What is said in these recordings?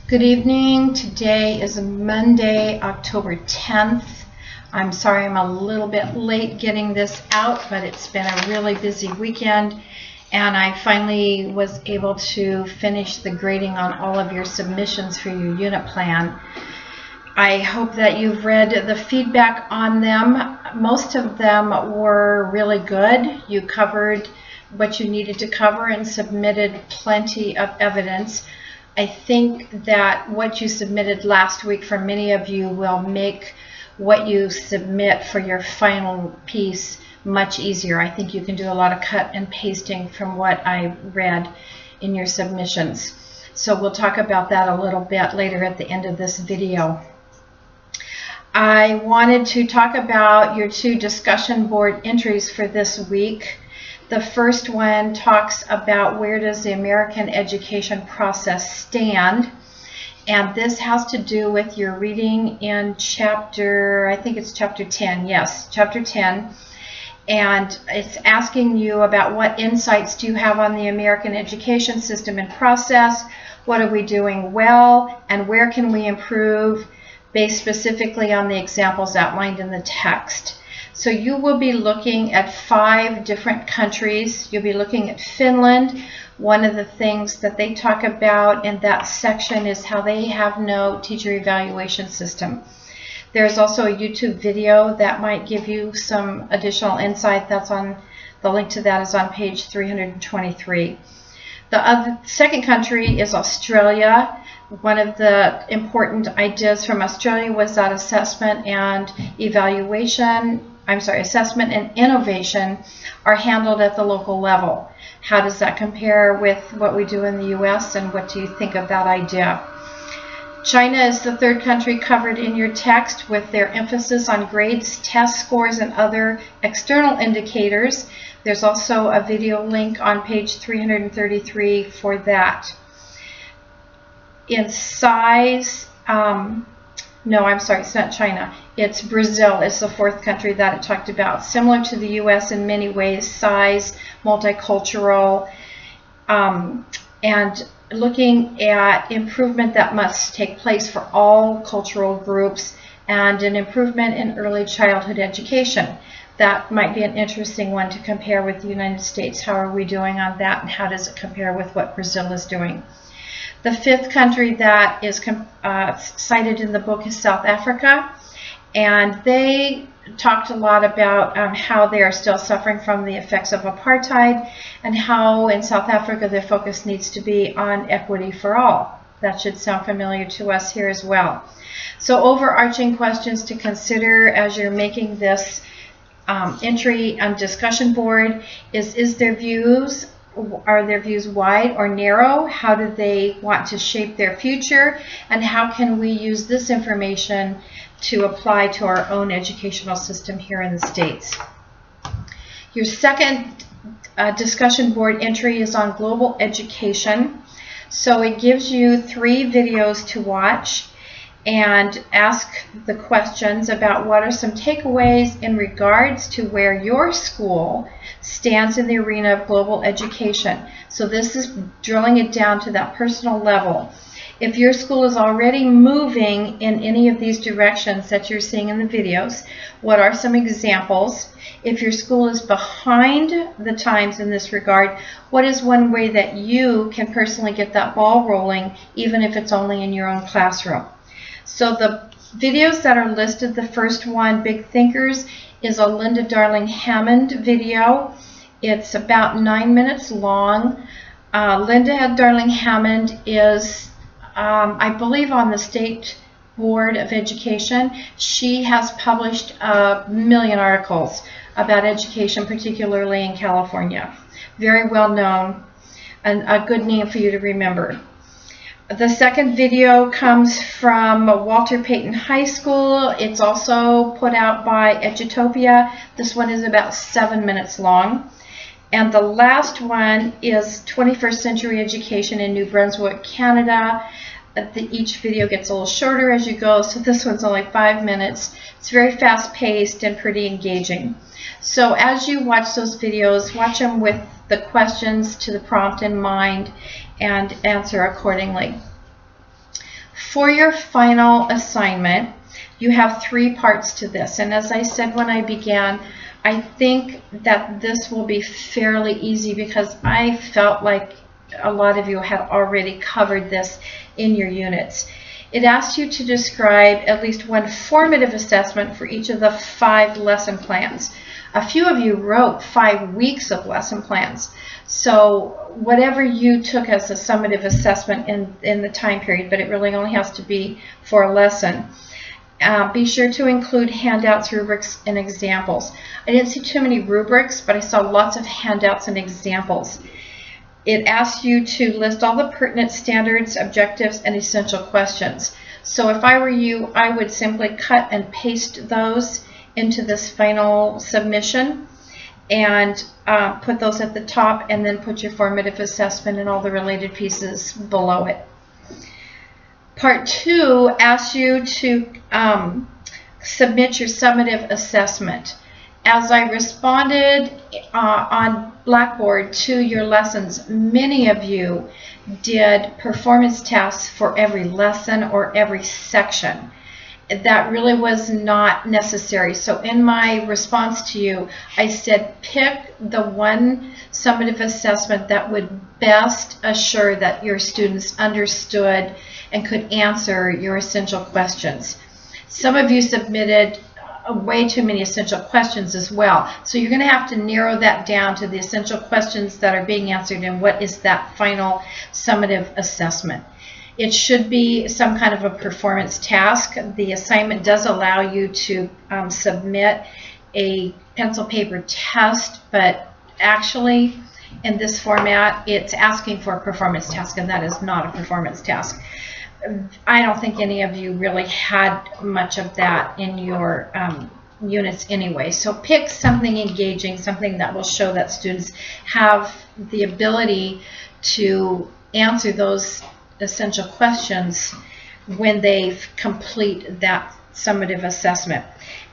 Good evening. Today is Monday, October 10th. I'm sorry I'm a little bit late getting this out, but it's been a really busy weekend, and I finally was able to finish the grading on all of your submissions for your unit plan. I hope that you've read the feedback on them. Most of them were really good. You covered what you needed to cover and submitted plenty of evidence. I think that what you submitted last week for many of you will make what you submit for your final piece much easier. I think you can do a lot of cut and pasting from what I read in your submissions. So we'll talk about that a little bit later at the end of this video. I wanted to talk about your two discussion board entries for this week. The first one talks about where does the American education process stand, and this has to do with your reading in chapter, I think it's chapter 10, yes, chapter 10, and it's asking you about what insights do you have on the American education system and process, what are we doing well, and where can we improve, based specifically on the examples outlined in the text. So you will be looking at 5 different countries. You'll be looking at Finland. One of the things that they talk about in that section is how they have no teacher evaluation system. There's also a YouTube video that might give you some additional insight. That's on, the link to that is on page 323. The second country is Australia. One of the important ideas from Australia was that assessment and innovation are handled at the local level. How does that compare with what we do in the US, and what do you think of that idea? China is the third country covered in your text, with their emphasis on grades, test scores, and other external indicators. There's also a video link on page 333 for that. In size, no, I'm sorry, it's not China. It's Brazil. It's the fourth country that it talked about. Similar to the U.S. in many ways, size, multicultural, and looking at improvement that must take place for all cultural groups, and an improvement in early childhood education. That might be an interesting one to compare with the United States. How are we doing on that, and how does it compare with what Brazil is doing? The fifth country that is cited in the book is South Africa, and they talked a lot about how they are still suffering from the effects of apartheid, and how in South Africa their focus needs to be on equity for all. That should sound familiar to us here as well. So overarching questions to consider as you're making this entry on discussion board is their views. Are their views wide or narrow? How do they want to shape their future? And how can we use this information to apply to our own educational system here in the States? Your second discussion board entry is on global education. So it gives you 3 videos to watch and ask the questions about what are some takeaways in regards to where your school stands in the arena of global education. So this is drilling it down to that personal level. If your school is already moving in any of these directions that you're seeing in the videos, what are some examples? If your school is behind the times in this regard, what is one way that you can personally get that ball rolling, even if it's only in your own classroom? So the videos that are listed, the first one, Big Thinkers, is a Linda Darling Hammond video. It's about 9 minutes long. Linda Darling Hammond is, I believe, on the State Board of Education. She has published a million articles about education, particularly in California. Very well known, and a good name for you to remember. The second video comes from Walter Payton High School. It's also put out by Edutopia. This one is about 7 minutes long. And the last one is 21st Century Education in New Brunswick, Canada. Each video gets a little shorter as you go, so this one's only 5 minutes. It's very fast-paced and pretty engaging. So as you watch those videos, watch them with the questions to the prompt in mind and answer accordingly. For your final assignment, you have 3 parts to this. And as I said when I began, I think that this will be fairly easy because I felt like a lot of you had already covered this in your units. It asks you to describe at least one formative assessment for each of the 5 lesson plans. A few of you wrote 5 weeks of lesson plans. So whatever you took as a summative assessment in the time period, but it really only has to be for a lesson. Be sure to include handouts, rubrics, and examples. I didn't see too many rubrics, but I saw lots of handouts and examples. It asks you to list all the pertinent standards, objectives, and essential questions. So if I were you, I would simply cut and paste those into this final submission and put those at the top, and then put your formative assessment and all the related pieces below it. Part 2 asks you to submit your summative assessment. As I responded on Blackboard to your lessons, many of you did performance tasks for every lesson or every section. That really was not necessary. So in my response to you, I said pick the one summative assessment that would best assure that your students understood and could answer your essential questions. Some of you submitted way too many essential questions as well. So you're going to have to narrow that down to the essential questions that are being answered and what is that final summative assessment. It should be some kind of a performance task. The assignment does allow you to submit a pencil paper test, but actually in this format it's asking for a performance task, and that is not a performance task. I don't think any of you really had much of that in your units anyway. So pick something engaging, something that will show that students have the ability to answer those essential questions when they complete that summative assessment.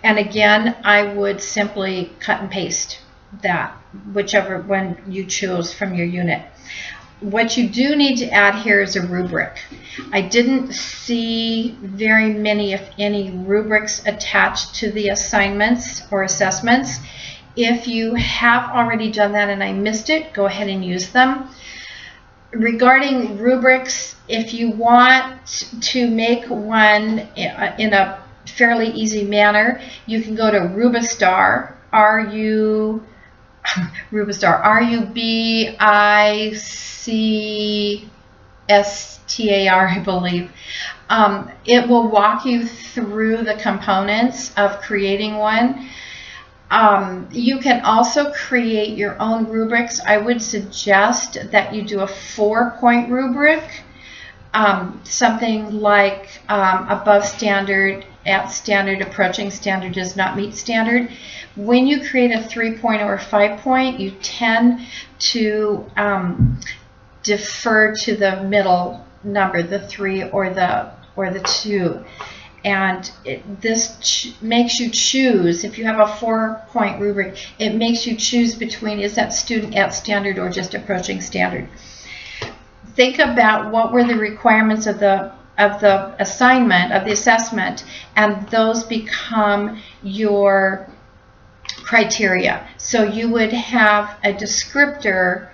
And again, I would simply cut and paste that, whichever one you choose from your unit. What you do need to add here is a rubric. I didn't see very many, if any, rubrics attached to the assignments or assessments. If you have already done that and I missed it, go ahead and use them. Regarding rubrics, if you want to make one in a fairly easy manner, you can go to Rubistar, R-U-B-I-C-S-T-A-R, I believe. It will walk you through the components of creating one. You can also create your own rubrics. I would suggest that you do a 4-point rubric, something like above standard, at standard, approaching standard, does not meet standard. When you create a 3-point or a 5-point, you tend to defer to the middle number, the 3 or the 2. And this makes you choose. If you have a 4-point rubric, it makes you choose between, is that student at standard or just approaching standard. Think about what were the requirements of the assignment, of the assessment, and those become your criteria. So you would have a descriptor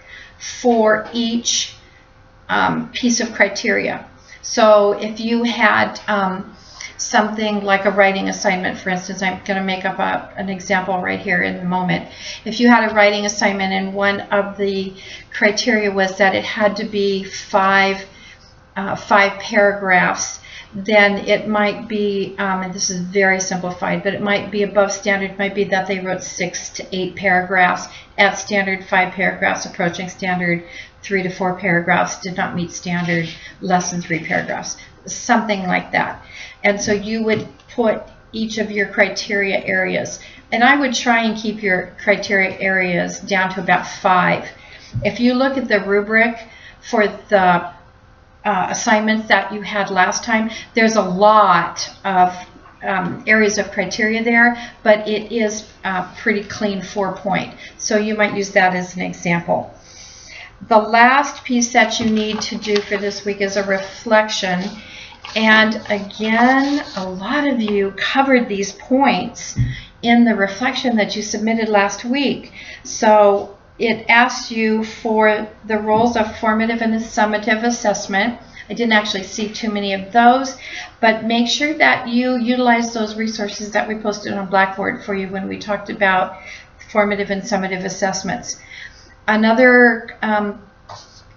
for each piece of criteria. So if you had something like a writing assignment, for instance, I'm going to make up an example right here in a moment. If you had a writing assignment and one of the criteria was that it had to be 5 paragraphs, then it might be, and this is very simplified, but it might be above standard, it might be that they wrote 6 to 8 paragraphs, at standard 5 paragraphs, approaching standard 3 to 4 paragraphs, did not meet standard, less than 3 paragraphs, something like that. And so you would put each of your criteria areas, and I would try and keep your criteria areas down to about 5. If you look at the rubric for the assignments that you had last time, there's a lot of areas of criteria there, but it is pretty clean 4-point. So you might use that as an example. The last piece that you need to do for this week is a reflection. And again, a lot of you covered these points in the reflection that you submitted last week. So it asked you for the roles of formative and summative assessment. I didn't actually see too many of those, but make sure that you utilize those resources that we posted on Blackboard for you when we talked about formative and summative assessments. Another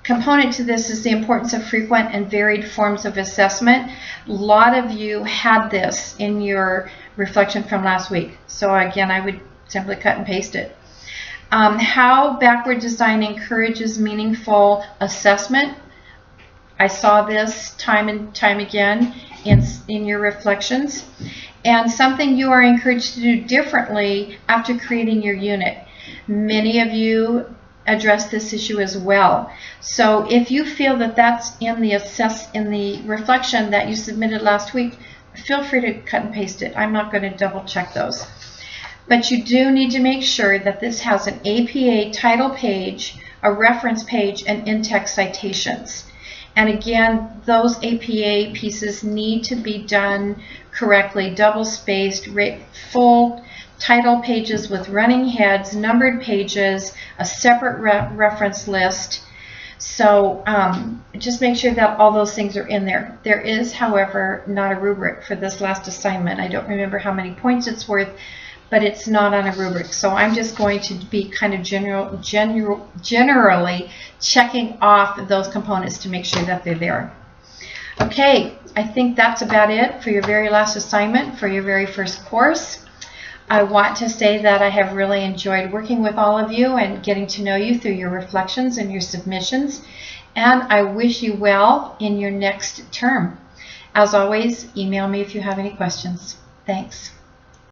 component to this is the importance of frequent and varied forms of assessment. A lot of you had this in your reflection from last week. So again, I would simply cut and paste it. How backward design encourages meaningful assessment. I saw this time and time again in your reflections. And something you are encouraged to do differently after creating your unit. Many of you address this issue as well. So if you feel that that's in the reflection that you submitted last week, feel free to cut and paste it. I'm not going to double check those. But you do need to make sure that this has an APA title page, a reference page, and in-text citations. And again, those APA pieces need to be done correctly, double-spaced, full title pages with running heads, numbered pages, a separate reference list. So just make sure that all those things are in there. There is, however, not a rubric for this last assignment. I don't remember how many points it's worth, but it's not on a rubric. So I'm just going to be kind of generally checking off those components to make sure that they're there. Okay, I think that's about it for your very last assignment for your very first course. I want to say that I have really enjoyed working with all of you and getting to know you through your reflections and your submissions. And I wish you well in your next term. As always, email me if you have any questions. Thanks.